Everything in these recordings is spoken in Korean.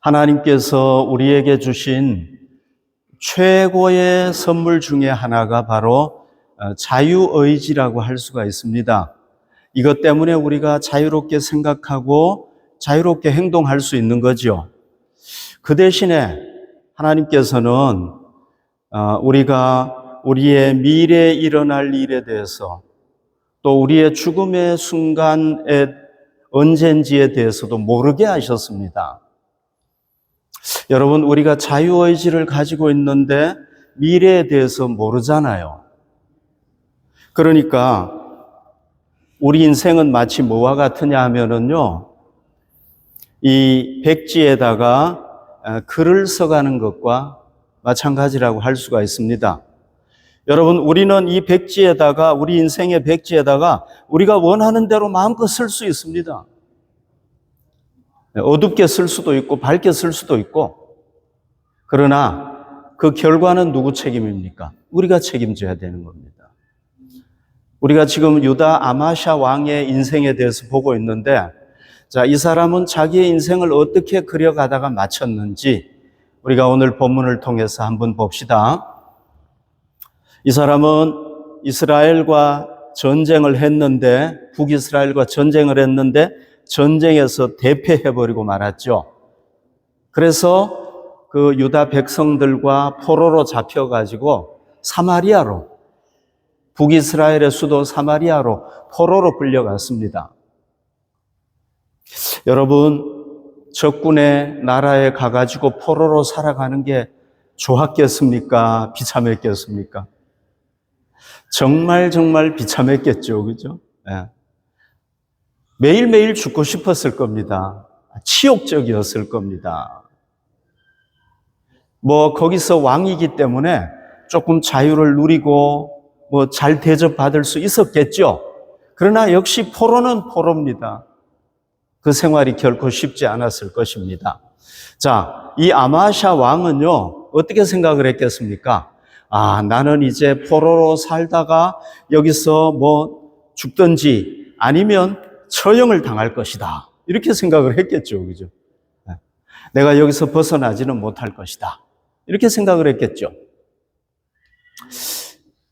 하나님께서 우리에게 주신 최고의 선물 중에 하나가 바로 자유의지라고 할 수가 있습니다. 이것 때문에 우리가 자유롭게 생각하고 자유롭게 행동할 수 있는 거죠. 그 대신에 하나님께서는 우리가 우리의 미래에 일어날 일에 대해서 또 우리의 죽음의 순간에 언젠지에 대해서도 모르게 하셨습니다. 여러분, 우리가 자유의지를 가지고 있는데 미래에 대해서 모르잖아요. 그러니까 우리 인생은 마치 뭐와 같으냐 하면은요, 이 백지에다가 글을 써가는 것과 마찬가지라고 할 수가 있습니다. 여러분, 우리는 이 백지에다가, 우리 인생의 백지에다가 우리가 원하는 대로 마음껏 쓸 수 있습니다. 어둡게 쓸 수도 있고 밝게 쓸 수도 있고, 그러나 그 결과는 누구 책임입니까? 우리가 책임져야 되는 겁니다. 우리가 지금 유다 아마샤 왕의 인생에 대해서 보고 있는데, 자, 이 사람은 자기의 인생을 어떻게 그려가다가 마쳤는지 우리가 오늘 본문을 통해서 한번 봅시다. 이 사람은 이스라엘과 전쟁을 했는데, 북이스라엘과 전쟁을 했는데 전쟁에서 대패해버리고 말았죠. 그래서 그 유다 백성들과 포로로 잡혀가지고 사마리아로, 북이스라엘의 수도 사마리아로 포로로 끌려갔습니다. 여러분, 적군의 나라에 가가지고 포로로 살아가는 게 좋았겠습니까? 비참했겠습니까? 정말 비참했겠죠. 그죠? 네. 매일매일 죽고 싶었을 겁니다. 치욕적이었을 겁니다. 거기서 왕이기 때문에 조금 자유를 누리고 잘 대접받을 수 있었겠죠. 그러나 역시 포로는 포로입니다. 그 생활이 결코 쉽지 않았을 것입니다. 자, 이 아마샤 왕은요, 어떻게 생각을 했겠습니까? 나는 이제 포로로 살다가 여기서 죽든지 아니면 처형을 당할 것이다. 이렇게 생각을 했겠죠. 그죠? 내가 여기서 벗어나지는 못할 것이다. 이렇게 생각을 했겠죠.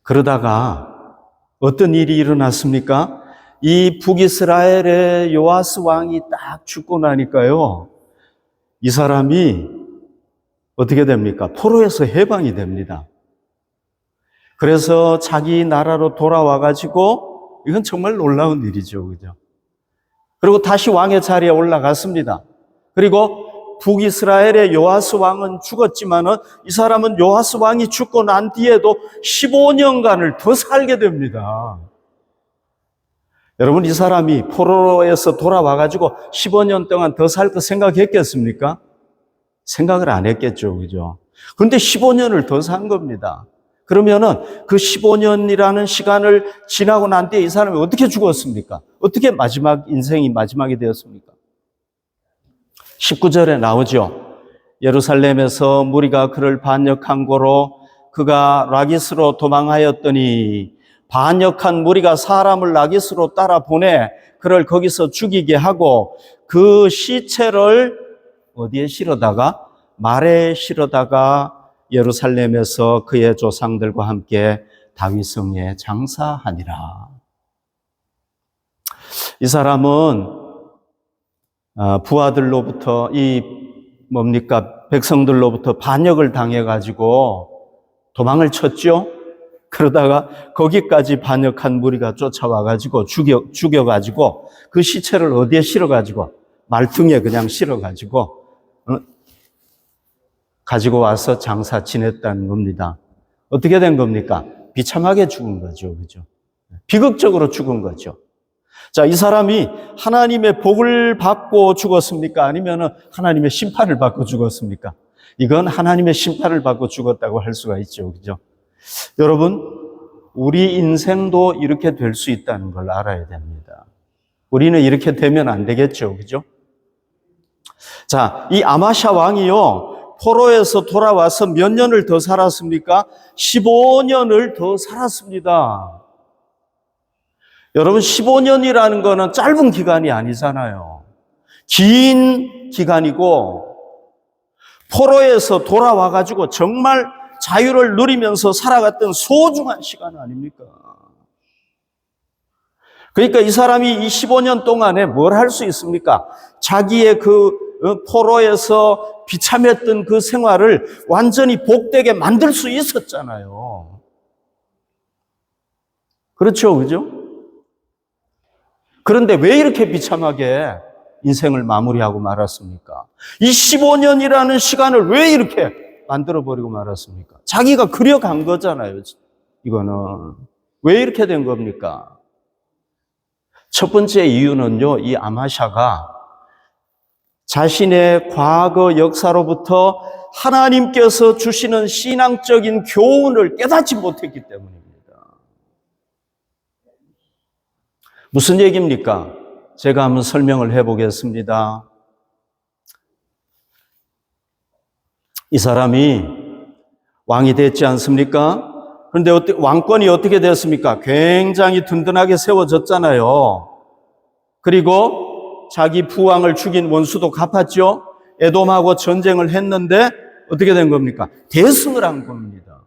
그러다가 어떤 일이 일어났습니까? 이 북이스라엘의 요아스 왕이 딱 죽고 나니까요, 이 사람이 어떻게 됩니까? 포로에서 해방이 됩니다. 그래서 자기 나라로 돌아와가지고, 이건 정말 놀라운 일이죠. 그죠? 그리고 다시 왕의 자리에 올라갔습니다. 그리고 북이스라엘의 요아스 왕은 죽었지만은 이 사람은 요아스 왕이 죽고 난 뒤에도 15년간을 더 살게 됩니다. 여러분, 이 사람이 포로에서 돌아와가지고 15년 동안 더 살 거 생각했겠습니까? 생각을 안 했겠죠. 그죠? 그런데 15년을 더 산 겁니다. 그러면은 그 15년이라는 시간을 지나고 난 뒤에 이 사람이 어떻게 죽었습니까? 어떻게 인생이 마지막이 되었습니까? 19절에 나오죠. 예루살렘에서 무리가 그를 반역한 고로 그가 라기스로 도망하였더니 반역한 무리가 사람을 라기스로 따라 보내 그를 거기서 죽이게 하고 그 시체를 어디에 실어다가? 말에 실어다가 예루살렘에서 그의 조상들과 함께 다윗성에 장사하니라. 이 사람은 부하들로부터 백성들로부터 반역을 당해가지고 도망을 쳤죠. 그러다가 거기까지 반역한 무리가 쫓아와가지고 죽여가지고 그 시체를 어디에 실어가지고 말등에 그냥 실어가지고 가지고 와서 장사 지냈다는 겁니다. 어떻게 된 겁니까? 비참하게 죽은 거죠. 그죠? 비극적으로 죽은 거죠. 자, 이 사람이 하나님의 복을 받고 죽었습니까? 아니면 하나님의 심판을 받고 죽었습니까? 이건 하나님의 심판을 받고 죽었다고 할 수가 있죠. 그죠? 여러분, 우리 인생도 이렇게 될 수 있다는 걸 알아야 됩니다. 우리는 이렇게 되면 안 되겠죠. 그죠? 자, 이 아마샤 왕이요, 포로에서 돌아와서 몇 년을 더 살았습니까? 15년을 더 살았습니다. 여러분, 15년이라는 거는 짧은 기간이 아니잖아요. 긴 기간이고 포로에서 돌아와가지고 정말 자유를 누리면서 살아갔던 소중한 시간 아닙니까? 그러니까 이 사람이 이 15년 동안에 뭘 할 수 있습니까? 자기의 그 포로에서 비참했던 그 생활을 완전히 복되게 만들 수 있었잖아요. 그렇죠, 그죠? 그런데 왜 이렇게 비참하게 인생을 마무리하고 말았습니까? 이 15년이라는 시간을 왜 이렇게 만들어버리고 말았습니까? 자기가 그려간 거잖아요, 이거는. 왜 이렇게 된 겁니까? 첫 번째 이유는요, 이 아마샤가 자신의 과거 역사로부터 하나님께서 주시는 신앙적인 교훈을 깨닫지 못했기 때문입니다. 무슨 얘기입니까? 제가 한번 설명을 해보겠습니다. 이 사람이 왕이 됐지 않습니까? 그런데 왕권이 어떻게 됐습니까? 굉장히 든든하게 세워졌잖아요. 그리고 자기 부왕을 죽인 원수도 갚았죠. 에돔하고 전쟁을 했는데 어떻게 된 겁니까? 대승을 한 겁니다.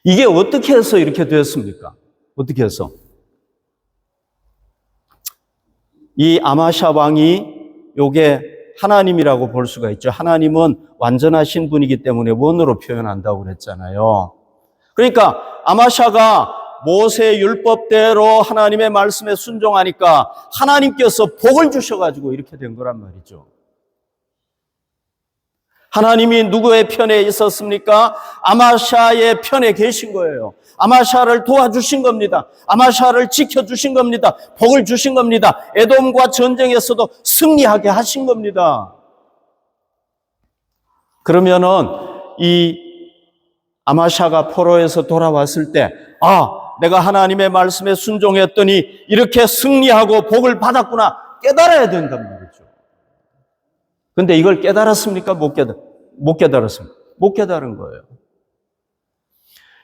이게 어떻게 해서 이렇게 됐습니까? 어떻게 해서? 이 아마샤 왕이 요게 하나님이라고 볼 수가 있죠. 하나님은 완전하신 분이기 때문에 원으로 표현한다고 그랬잖아요. 그러니까 아마샤가 모세 율법대로 하나님의 말씀에 순종하니까 하나님께서 복을 주셔가지고 이렇게 된 거란 말이죠. 하나님이 누구의 편에 있었습니까? 아마샤의 편에 계신 거예요. 아마샤를 도와주신 겁니다. 아마샤를 지켜주신 겁니다. 복을 주신 겁니다. 에돔과 전쟁에서도 승리하게 하신 겁니다. 그러면은 이 아마샤가 포로에서 돌아왔을 때, 내가 하나님의 말씀에 순종했더니 이렇게 승리하고 복을 받았구나 깨달아야 된단 말이죠. 근데 이걸 깨달았습니까? 못 깨달았습니까? 못 깨달은 거예요.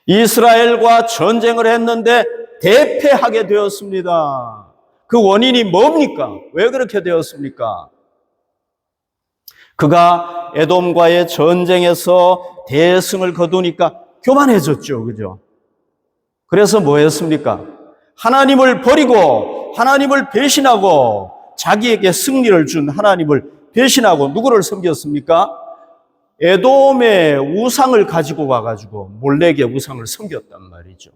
이스라엘과 전쟁을 했는데 대패하게 되었습니다. 그 원인이 뭡니까? 왜 그렇게 되었습니까? 그가 에돔과의 전쟁에서 대승을 거두니까 교만해졌죠. 그죠? 그래서 뭐 했습니까? 하나님을 버리고 하나님을 배신하고 자기에게 승리를 준 하나님을 배신하고 누구를 섬겼습니까? 에돔의 우상을 가지고 와가지고 몰렉의 우상을 섬겼단 말이죠.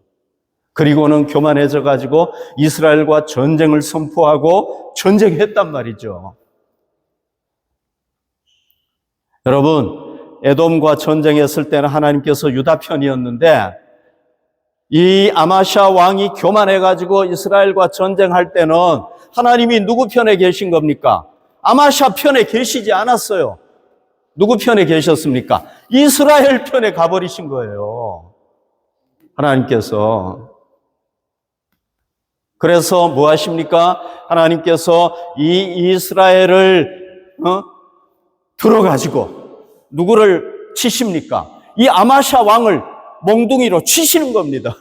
그리고는 교만해져 가지고 이스라엘과 전쟁을 선포하고 전쟁했단 말이죠. 여러분, 에돔과 전쟁했을 때는 하나님께서 유다 편이었는데 이 아마샤 왕이 교만해 가지고 이스라엘과 전쟁할 때는 하나님이 누구 편에 계신 겁니까? 아마샤 편에 계시지 않았어요. 누구 편에 계셨습니까? 이스라엘 편에 가버리신 거예요. 하나님께서. 그래서 뭐 하십니까? 하나님께서 이 이스라엘을 들어가지고 누구를 치십니까? 이 아마샤 왕을 몽둥이로 치시는 겁니다.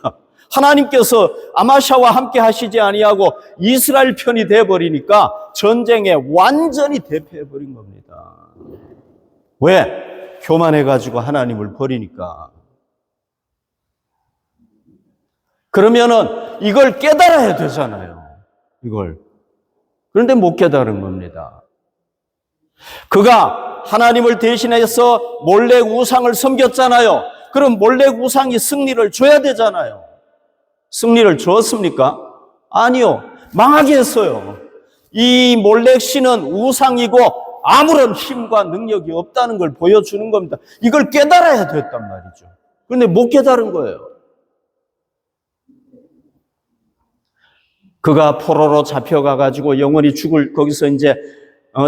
하나님께서 아마샤와 함께 하시지 아니하고 이스라엘 편이 돼버리니까 전쟁에 완전히 대패해버린 겁니다. 왜? 교만해가지고 하나님을 버리니까. 그러면은 이걸 깨달아야 되잖아요. 이걸. 그런데 못 깨달은 겁니다. 그가 하나님을 대신해서 몰렉 우상을 섬겼잖아요. 그럼 몰렉 우상이 승리를 줘야 되잖아요. 승리를 줬습니까? 아니요. 망하게 했어요. 이 몰렉 신은 우상이고 아무런 힘과 능력이 없다는 걸 보여주는 겁니다. 이걸 깨달아야 됐단 말이죠. 그런데 못 깨달은 거예요. 그가 포로로 잡혀가가지고 영원히 거기서 이제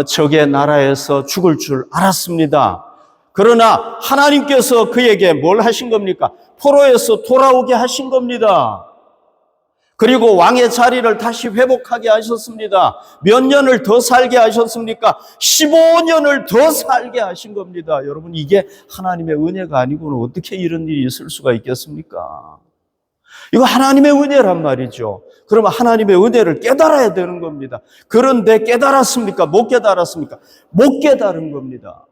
적의 나라에서 죽을 줄 알았습니다. 그러나 하나님께서 그에게 뭘 하신 겁니까? 포로에서 돌아오게 하신 겁니다. 그리고 왕의 자리를 다시 회복하게 하셨습니다. 몇 년을 더 살게 하셨습니까? 15년을 더 살게 하신 겁니다. 여러분, 이게 하나님의 은혜가 아니고는 어떻게 이런 일이 있을 수가 있겠습니까? 이거 하나님의 은혜란 말이죠. 그러면 하나님의 은혜를 깨달아야 되는 겁니다. 그런데 깨달았습니까? 못 깨달았습니까? 못 깨달은 겁니다.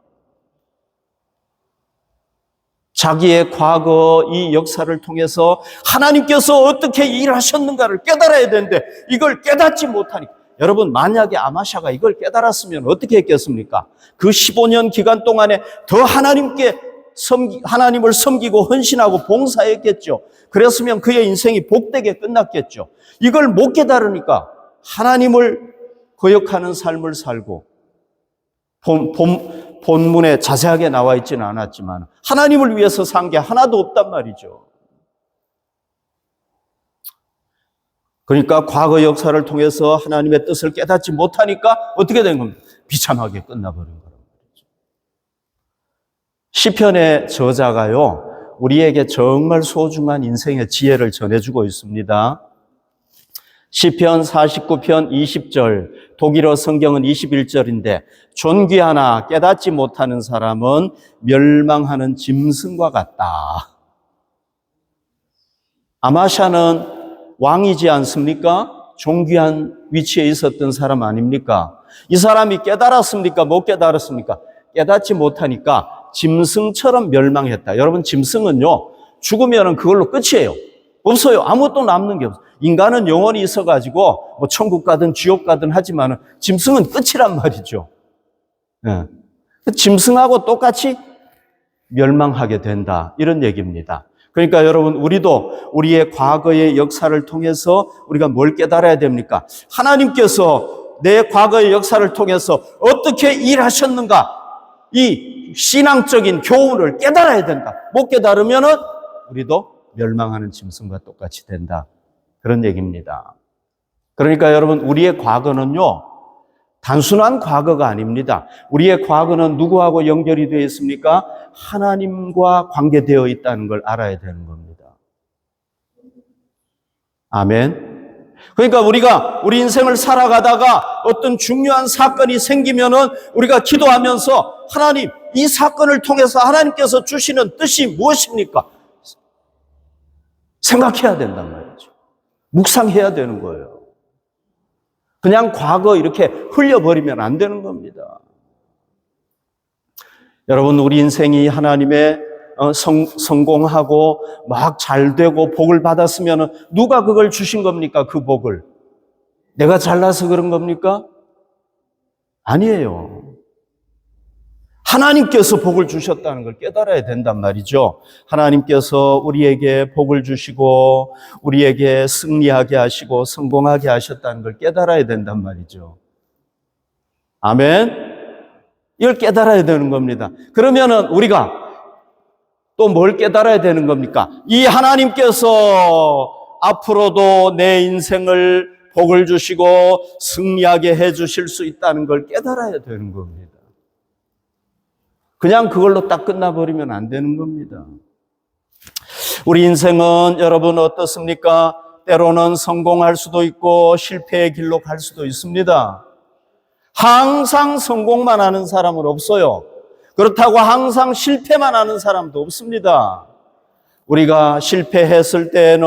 자기의 과거 이 역사를 통해서 하나님께서 어떻게 일하셨는가를 깨달아야 되는데 이걸 깨닫지 못하니까, 여러분 만약에 아마샤가 이걸 깨달았으면 어떻게 했겠습니까? 그 15년 기간 동안에 더 하나님을 섬기고 헌신하고 봉사했겠죠. 그랬으면 그의 인생이 복되게 끝났겠죠. 이걸 못 깨달으니까 하나님을 거역하는 삶을 살고, 본문에 자세하게 나와 있지는 않았지만 하나님을 위해서 산 게 하나도 없단 말이죠. 그러니까 과거 역사를 통해서 하나님의 뜻을 깨닫지 못하니까 어떻게 된 겁니까? 비참하게 끝나버린 거란 말이죠. 시편의 저자가요, 우리에게 정말 소중한 인생의 지혜를 전해주고 있습니다. 시편 49편 20절, 독일어 성경은 21절인데 존귀하나 깨닫지 못하는 사람은 멸망하는 짐승과 같다. 아마샤는 왕이지 않습니까? 존귀한 위치에 있었던 사람 아닙니까? 이 사람이 깨달았습니까? 못 깨달았습니까? 깨닫지 못하니까 짐승처럼 멸망했다. 여러분, 짐승은요, 죽으면 그걸로 끝이에요. 없어요. 아무것도 남는 게 없어요. 인간은 영혼이 있어가지고 뭐 천국 가든 지옥 가든 하지만 짐승은 끝이란 말이죠. 네. 짐승하고 똑같이 멸망하게 된다, 이런 얘기입니다. 그러니까 여러분, 우리도 우리의 과거의 역사를 통해서 우리가 뭘 깨달아야 됩니까? 하나님께서 내 과거의 역사를 통해서 어떻게 일하셨는가, 이 신앙적인 교훈을 깨달아야 된다. 못 깨달으면은 우리도 멸망하는 짐승과 똑같이 된다, 그런 얘기입니다. 그러니까 여러분, 우리의 과거는요, 단순한 과거가 아닙니다. 우리의 과거는 누구하고 연결이 되어 있습니까? 하나님과 관계되어 있다는 걸 알아야 되는 겁니다. 아멘. 그러니까 우리가 우리 인생을 살아가다가 어떤 중요한 사건이 생기면은 우리가 기도하면서 하나님, 이 사건을 통해서 하나님께서 주시는 뜻이 무엇입니까? 생각해야 된단 말이죠. 묵상해야 되는 거예요. 그냥 과거 이렇게 흘려버리면 안 되는 겁니다. 여러분, 우리 인생이 하나님의 성공하고 막 잘되고 복을 받았으면 누가 그걸 주신 겁니까? 그 복을 내가 잘나서 그런 겁니까? 아니에요. 하나님께서 복을 주셨다는 걸 깨달아야 된단 말이죠. 하나님께서 우리에게 복을 주시고 우리에게 승리하게 하시고 성공하게 하셨다는 걸 깨달아야 된단 말이죠. 아멘. 이걸 깨달아야 되는 겁니다. 그러면은 우리가 또 뭘 깨달아야 되는 겁니까? 이 하나님께서 앞으로도 내 인생을 복을 주시고 승리하게 해 주실 수 있다는 걸 깨달아야 되는 겁니다. 그냥 그걸로 딱 끝나버리면 안 되는 겁니다. 우리 인생은 여러분 어떻습니까? 때로는 성공할 수도 있고 실패의 길로 갈 수도 있습니다. 항상 성공만 하는 사람은 없어요. 그렇다고 항상 실패만 하는 사람도 없습니다. 우리가 실패했을 때는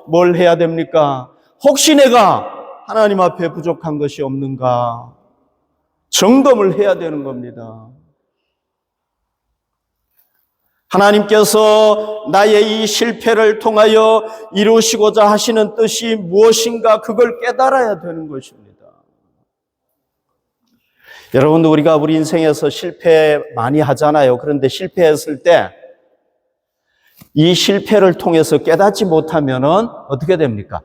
뭘 해야 됩니까? 혹시 내가 하나님 앞에 부족한 것이 없는가? 점검을 해야 되는 겁니다. 하나님께서 나의 이 실패를 통하여 이루시고자 하시는 뜻이 무엇인가, 그걸 깨달아야 되는 것입니다. 여러분, 우리가 우리 인생에서 실패 많이 하잖아요. 그런데 실패했을 때 이 실패를 통해서 깨닫지 못하면은 어떻게 됩니까?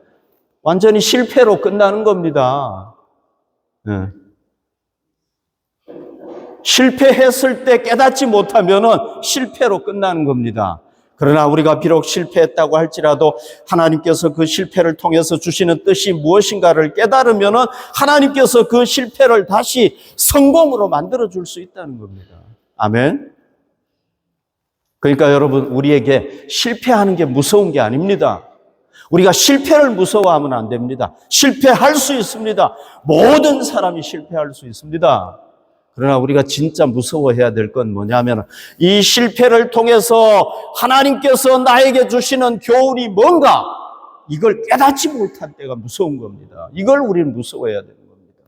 완전히 실패로 끝나는 겁니다. 네. 실패했을 때 깨닫지 못하면은 실패로 끝나는 겁니다. 그러나 우리가 비록 실패했다고 할지라도 하나님께서 그 실패를 통해서 주시는 뜻이 무엇인가를 깨달으면은 하나님께서 그 실패를 다시 성공으로 만들어 줄 수 있다는 겁니다. 아멘. 그러니까 여러분, 우리에게 실패하는 게 무서운 게 아닙니다. 우리가 실패를 무서워하면 안 됩니다. 실패할 수 있습니다. 모든 사람이 실패할 수 있습니다. 그러나 우리가 진짜 무서워해야 될 건 뭐냐면 이 실패를 통해서 하나님께서 나에게 주시는 교훈이 뭔가, 이걸 깨닫지 못할 때가 무서운 겁니다. 이걸 우리는 무서워해야 되는 겁니다.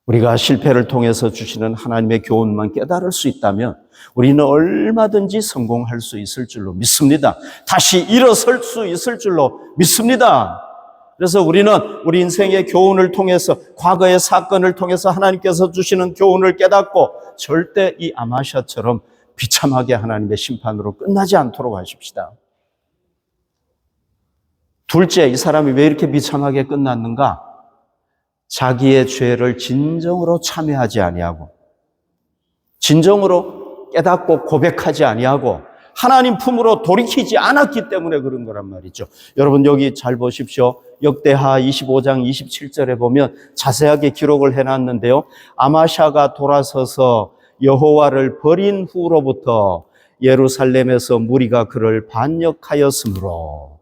우리가 실패를 통해서 주시는 하나님의 교훈만 깨달을 수 있다면 우리는 얼마든지 성공할 수 있을 줄로 믿습니다. 다시 일어설 수 있을 줄로 믿습니다. 그래서 우리는 우리 인생의 교훈을 통해서, 과거의 사건을 통해서 하나님께서 주시는 교훈을 깨닫고 절대 이 아마샤처럼 비참하게 하나님의 심판으로 끝나지 않도록 하십시다. 둘째, 이 사람이 왜 이렇게 비참하게 끝났는가? 자기의 죄를 진정으로 참여하지 아니하고, 진정으로 깨닫고 고백하지 아니하고, 하나님 품으로 돌이키지 않았기 때문에 그런 거란 말이죠. 여러분 여기 잘 보십시오. 역대하 25장 27절에 보면 자세하게 기록을 해놨는데요. 아마샤가 돌아서서 여호와를 버린 후로부터 예루살렘에서 무리가 그를 반역하였으므로,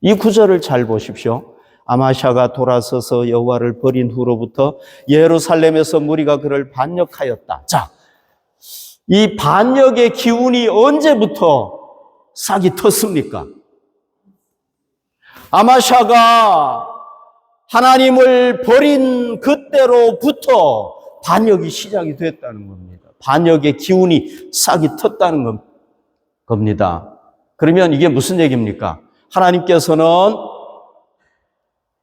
이 구절을 잘 보십시오. 아마샤가 돌아서서 여호와를 버린 후로부터 예루살렘에서 무리가 그를 반역하였다. 자, 이 반역의 기운이 언제부터 싹이 텄습니까? 아마샤가 하나님을 버린 그때로부터 반역이 시작이 됐다는 겁니다. 반역의 기운이 싹이 텄다는 겁니다. 그러면 이게 무슨 얘기입니까? 하나님께서는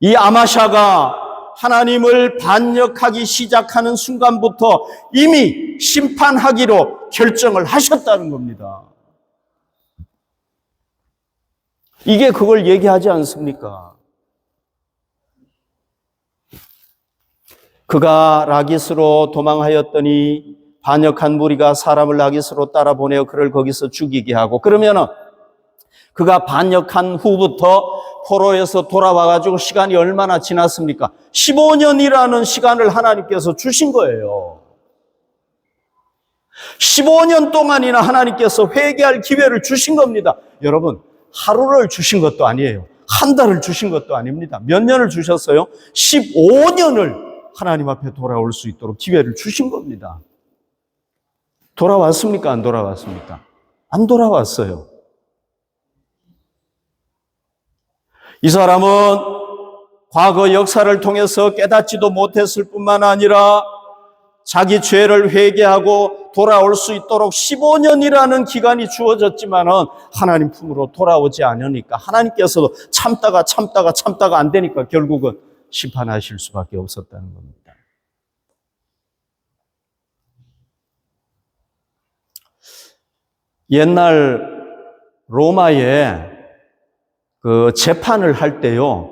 이 아마샤가 하나님을 반역하기 시작하는 순간부터 이미 심판하기로 결정을 하셨다는 겁니다. 이게 그걸 얘기하지 않습니까? 그가 라기스로 도망하였더니 반역한 무리가 사람을 라기스로 따라 보내어 그를 거기서 죽이게 하고, 그러면은 그가 반역한 후부터 포로에서 돌아와가지고 시간이 얼마나 지났습니까? 15년이라는 시간을 하나님께서 주신 거예요. 15년 동안이나 하나님께서 회개할 기회를 주신 겁니다. 여러분, 하루를 주신 것도 아니에요. 한 달을 주신 것도 아닙니다. 몇 년을 주셨어요? 15년을 하나님 앞에 돌아올 수 있도록 기회를 주신 겁니다. 돌아왔습니까? 안 돌아왔습니까? 안 돌아왔어요. 이 사람은 과거 역사를 통해서 깨닫지도 못했을 뿐만 아니라 자기 죄를 회개하고 돌아올 수 있도록 15년이라는 기간이 주어졌지만은 하나님 품으로 돌아오지 않으니까 하나님께서도 참다가 안 되니까 결국은 심판하실 수밖에 없었다는 겁니다. 옛날 로마에 그 재판을 할 때요,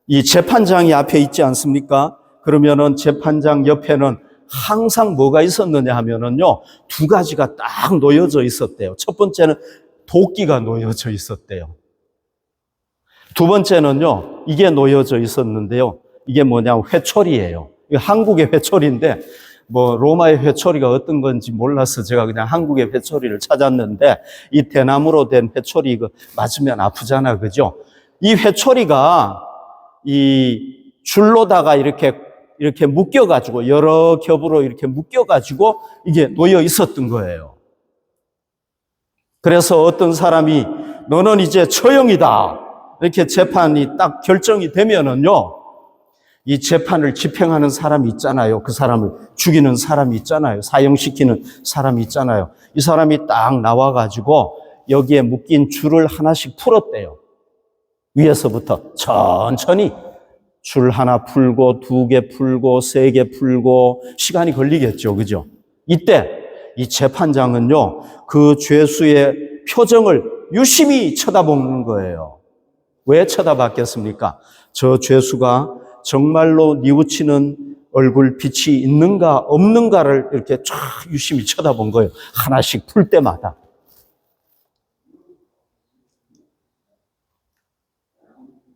이 재판장이 앞에 있지 않습니까? 그러면은 재판장 옆에는 항상 뭐가 있었느냐 하면은요, 두 가지가 딱 놓여져 있었대요. 첫 번째는 도끼가 놓여져 있었대요. 두 번째는요, 이게 놓여져 있었는데요. 이게 뭐냐, 회초리예요. 한국의 회초리인데, 뭐 로마의 회초리가 어떤 건지 몰라서 제가 그냥 한국의 회초리를 찾았는데, 이 대나무로 된 회초리 이거 맞으면 아프잖아, 그죠? 이 회초리가 이 줄로다가 이렇게 묶여가지고, 여러 겹으로 이렇게 묶여가지고 이게 놓여 있었던 거예요. 그래서 어떤 사람이 너는 이제 처형이다, 이렇게 재판이 딱 결정이 되면은요, 이 재판을 집행하는 사람이 있잖아요. 그 사람을 죽이는 사람이 있잖아요. 사형시키는 사람이 있잖아요. 이 사람이 딱 나와가지고 여기에 묶인 줄을 하나씩 풀었대요. 위에서부터 천천히 줄 하나 풀고, 두 개 풀고, 세 개 풀고, 시간이 걸리겠죠. 그죠? 이때 이 재판장은요, 그 죄수의 표정을 유심히 쳐다보는 거예요. 왜 쳐다봤겠습니까? 저 죄수가 정말로 뉘우치는 얼굴 빛이 있는가 없는가를 이렇게 쫙 유심히 쳐다본 거예요. 하나씩 풀 때마다.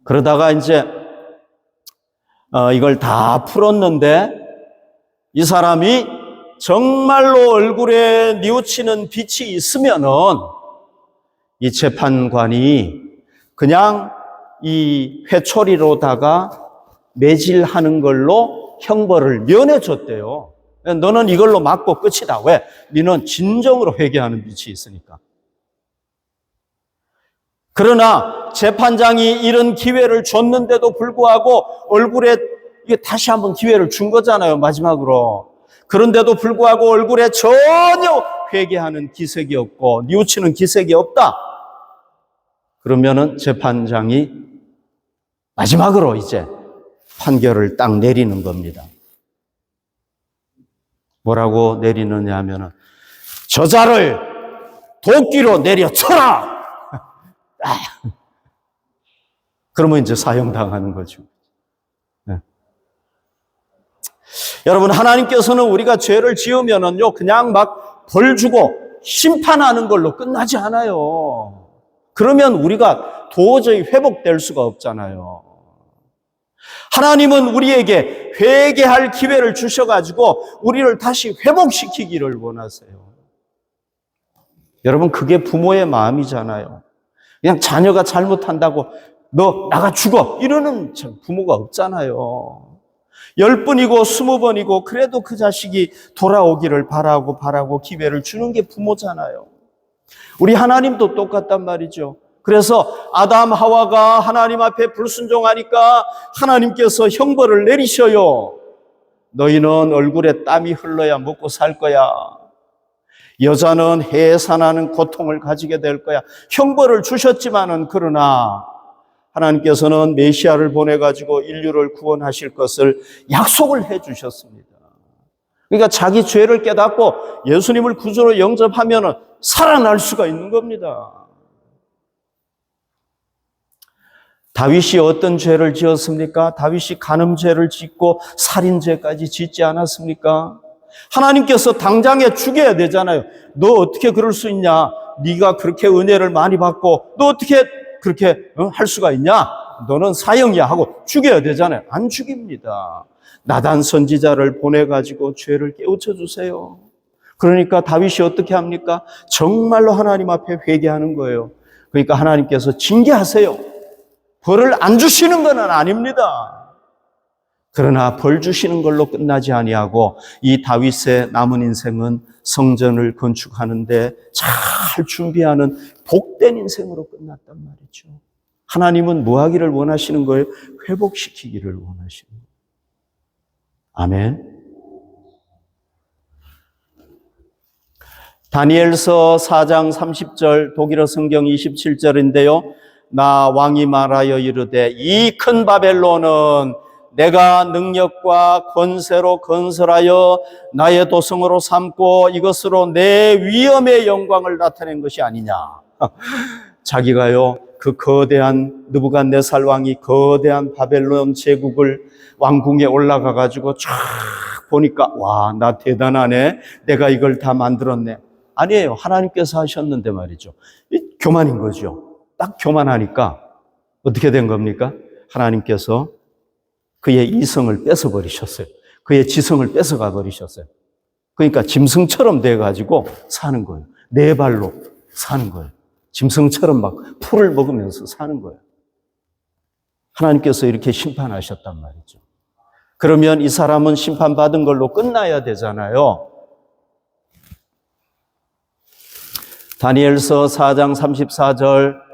그러다가 이제 이걸 다 풀었는데 이 사람이 정말로 얼굴에 뉘우치는 빛이 있으면은 이 재판관이 그냥 이 회초리로다가 매질하는 걸로 형벌을 면해줬대요. 너는 이걸로 맞고 끝이다. 왜? 너는 진정으로 회개하는 빛이 있으니까. 그러나 재판장이 이런 기회를 줬는데도 불구하고 얼굴에 이게 다시 한번 기회를 준 거잖아요, 마지막으로. 그런데도 불구하고 얼굴에 전혀 회개하는 기색이 없고 뉘우치는 기색이 없다. 그러면은 재판장이 마지막으로 이제 판결을 딱 내리는 겁니다. 뭐라고 내리느냐 하면은 저자를 도끼로 내려쳐라! 그러면 이제 사형당하는 거죠. 네. 여러분, 하나님께서는 우리가 죄를 지으면은요, 그냥 막 벌 주고 심판하는 걸로 끝나지 않아요. 그러면 우리가 도저히 회복될 수가 없잖아요. 하나님은 우리에게 회개할 기회를 주셔가지고 우리를 다시 회복시키기를 원하세요. 여러분, 그게 부모의 마음이잖아요. 그냥 자녀가 잘못한다고 너 나가 죽어 이러는 부모가 없잖아요. 10번이고 20번이고 그래도 그 자식이 돌아오기를 바라고 기회를 주는 게 부모잖아요. 우리 하나님도 똑같단 말이죠. 그래서 아담 하와가 하나님 앞에 불순종하니까 하나님께서 형벌을 내리셔요. 너희는 얼굴에 땀이 흘러야 먹고 살 거야. 여자는 해산하는 고통을 가지게 될 거야. 형벌을 주셨지만은 그러나 하나님께서는 메시아를 보내가지고 인류를 구원하실 것을 약속을 해 주셨습니다. 그러니까 자기 죄를 깨닫고 예수님을 구주로 영접하면은 살아날 수가 있는 겁니다. 다윗이 어떤 죄를 지었습니까? 다윗이 간음죄를 짓고 살인죄까지 짓지 않았습니까? 하나님께서 당장에 죽여야 되잖아요. 너 어떻게 그럴 수 있냐? 네가 그렇게 은혜를 많이 받고 너 어떻게 그렇게 할 수가 있냐? 너는 사형이야 하고 죽여야 되잖아요. 안 죽입니다. 나단 선지자를 보내가지고 죄를 깨우쳐 주세요. 그러니까 다윗이 어떻게 합니까? 정말로 하나님 앞에 회개하는 거예요. 그러니까 하나님께서 징계하세요. 벌을 안 주시는 건 아닙니다. 그러나 벌 주시는 걸로 끝나지 아니하고 이 다윗의 남은 인생은 성전을 건축하는데 잘 준비하는 복된 인생으로 끝났단 말이죠. 하나님은 뭐 하기를 원하시는 거예요? 회복시키기를 원하시는 거예요. 아멘. 다니엘서 4장 30절 독일어 성경 27절인데요. 나 왕이 말하여 이르되 이 큰 바벨론은 내가 능력과 권세로 건설하여 나의 도성으로 삼고 이것으로 내 위엄의 영광을 나타낸 것이 아니냐. 자기가요 그 거대한 느부갓네살 왕이 거대한 바벨론 제국을 왕궁에 올라가 가지고 쫙 보니까 와, 나 대단하네. 내가 이걸 다 만들었네. 아니에요. 하나님께서 하셨는데 말이죠. 교만인 거죠. 딱 교만하니까 어떻게 된 겁니까? 하나님께서 그의 이성을 뺏어버리셨어요. 그의 지성을 뺏어가 버리셨어요. 그러니까 짐승처럼 돼가지고 사는 거예요. 네 발로 사는 거예요. 짐승처럼 막 풀을 먹으면서 사는 거예요. 하나님께서 이렇게 심판하셨단 말이죠. 그러면 이 사람은 심판받은 걸로 끝나야 되잖아요. 다니엘서 4장 34절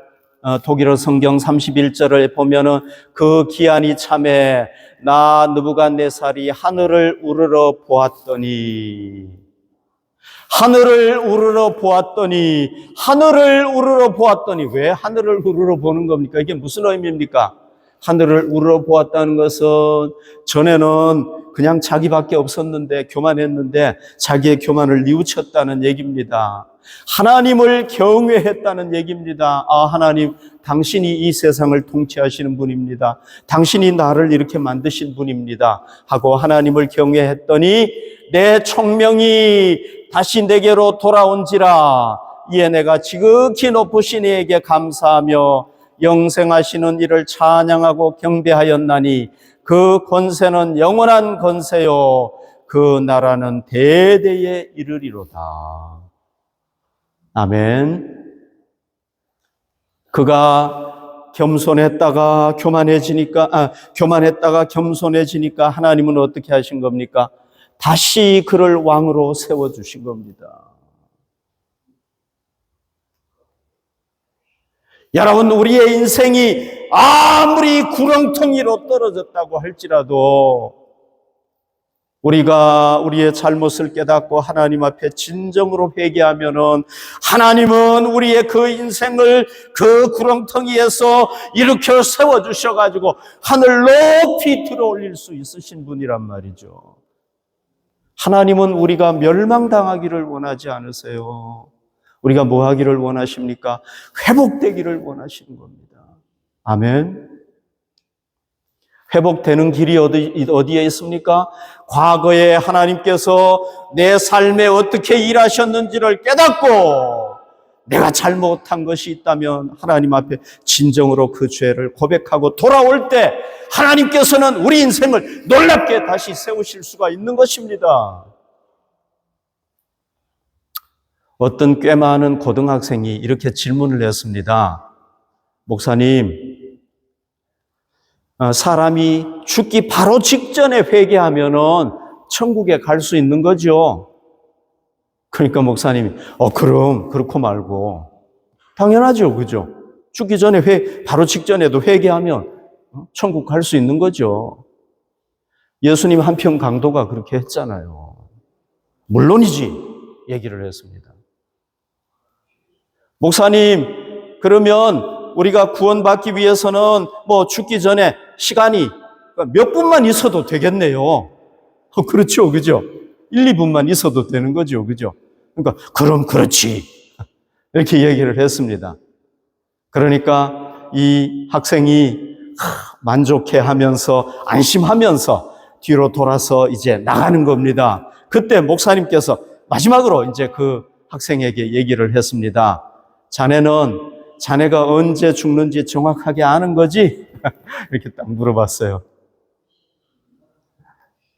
독일어 성경 31절을 보면은 그 기한이 참에 나 느부갓네살이 하늘을 우러러 보았더니 왜 하늘을 우러러 보는 겁니까? 이게 무슨 의미입니까? 하늘을 우러러 보았다는 것은 전에는 그냥 자기밖에 없었는데 교만했는데 자기의 교만을 뉘우쳤다는 얘기입니다. 하나님을 경외했다는 얘기입니다. 아, 하나님, 당신이 이 세상을 통치하시는 분입니다. 당신이 나를 이렇게 만드신 분입니다. 하고 하나님을 경외했더니 내 총명이 다시 내게로 돌아온지라. 이에 내가 지극히 높으신 이에게 감사하며 영생하시는 이를 찬양하고 경배하였나니 그 권세는 영원한 권세요 그 나라는 대대에 이르리로다. 아멘. 그가 겸손했다가 교만했다가 겸손해지니까 하나님은 어떻게 하신 겁니까? 다시 그를 왕으로 세워주신 겁니다. 여러분, 우리의 인생이 아무리 구렁텅이로 떨어졌다고 할지라도 우리가 우리의 잘못을 깨닫고 하나님 앞에 진정으로 회개하면은 하나님은 우리의 그 인생을 그 구렁텅이에서 일으켜 세워주셔가지고 하늘 높이 들어 올릴 수 있으신 분이란 말이죠. 하나님은 우리가 멸망당하기를 원하지 않으세요. 우리가 뭐 하기를 원하십니까? 회복되기를 원하시는 겁니다. 아멘. 회복되는 길이 어디에 있습니까? 과거에 하나님께서 내 삶에 어떻게 일하셨는지를 깨닫고 내가 잘못한 것이 있다면 하나님 앞에 진정으로 그 죄를 고백하고 돌아올 때 하나님께서는 우리 인생을 놀랍게 다시 세우실 수가 있는 것입니다. 어떤 꽤 많은 고등학생이 이렇게 질문을 했습니다. 목사님, 사람이 죽기 바로 직전에 회개하면은 천국에 갈 수 있는 거죠. 그러니까 목사님이 그럼 그렇고 말고 당연하죠, 그죠? 죽기 전에 바로 직전에도 회개하면 천국 갈 수 있는 거죠. 예수님 한편 강도가 그렇게 했잖아요. 물론이지 얘기를 했습니다. 목사님, 그러면 우리가 구원받기 위해서는 뭐 죽기 전에 시간이 몇 분만 있어도 되겠네요. 그렇죠, 그죠? 1, 2분만 있어도 되는 거죠, 그죠? 그러니까 그럼 그렇지 이렇게 얘기를 했습니다. 그러니까 이 학생이 만족해하면서 안심하면서 뒤로 돌아서 이제 나가는 겁니다. 그때 목사님께서 마지막으로 이제 그 학생에게 얘기를 했습니다. 자네가 언제 죽는지 정확하게 아는 거지? 이렇게 딱 물어봤어요.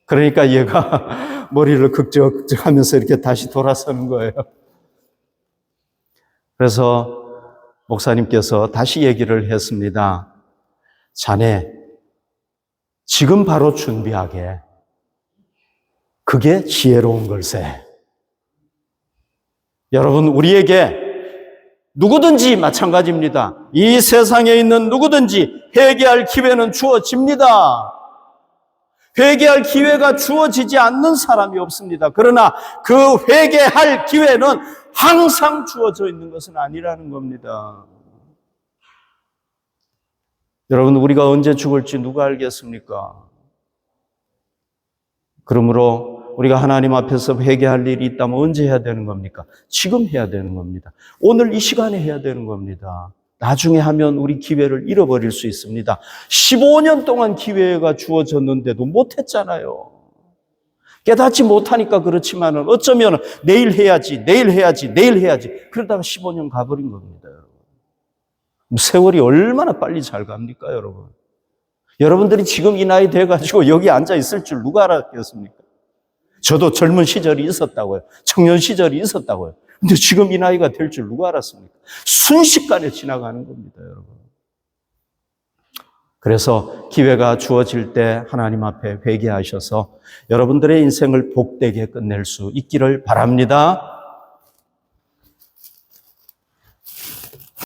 그러니까 얘가 머리를 극적극적 하면서 이렇게 다시 돌아서는 거예요. 그래서 목사님께서 다시 얘기를 했습니다. 자네, 지금 바로 준비하게. 그게 지혜로운 걸세. 여러분, 우리에게 누구든지 마찬가지입니다. 이 세상에 있는 누구든지 회개할 기회는 주어집니다. 회개할 기회가 주어지지 않는 사람이 없습니다. 그러나 그 회개할 기회는 항상 주어져 있는 것은 아니라는 겁니다. 여러분, 우리가 언제 죽을지 누가 알겠습니까? 그러므로 우리가 하나님 앞에서 회개할 일이 있다면 언제 해야 되는 겁니까? 지금 해야 되는 겁니다. 오늘 이 시간에 해야 되는 겁니다. 나중에 하면 우리 기회를 잃어버릴 수 있습니다. 15년 동안 기회가 주어졌는데도 못했잖아요. 깨닫지 못하니까 그렇지만 어쩌면 내일 해야지 그러다가 15년 가버린 겁니다. 세월이 얼마나 빨리 잘 갑니까, 여러분? 여러분들이 지금 이 나이 돼가지고 여기 앉아 있을 줄 누가 알았겠습니까? 저도 젊은 시절이 있었다고요. 청년 시절이 있었다고요. 근데 지금 이 나이가 될 줄 누가 알았습니까? 순식간에 지나가는 겁니다, 여러분. 그래서 기회가 주어질 때 하나님 앞에 회개하셔서 여러분들의 인생을 복되게 끝낼 수 있기를 바랍니다.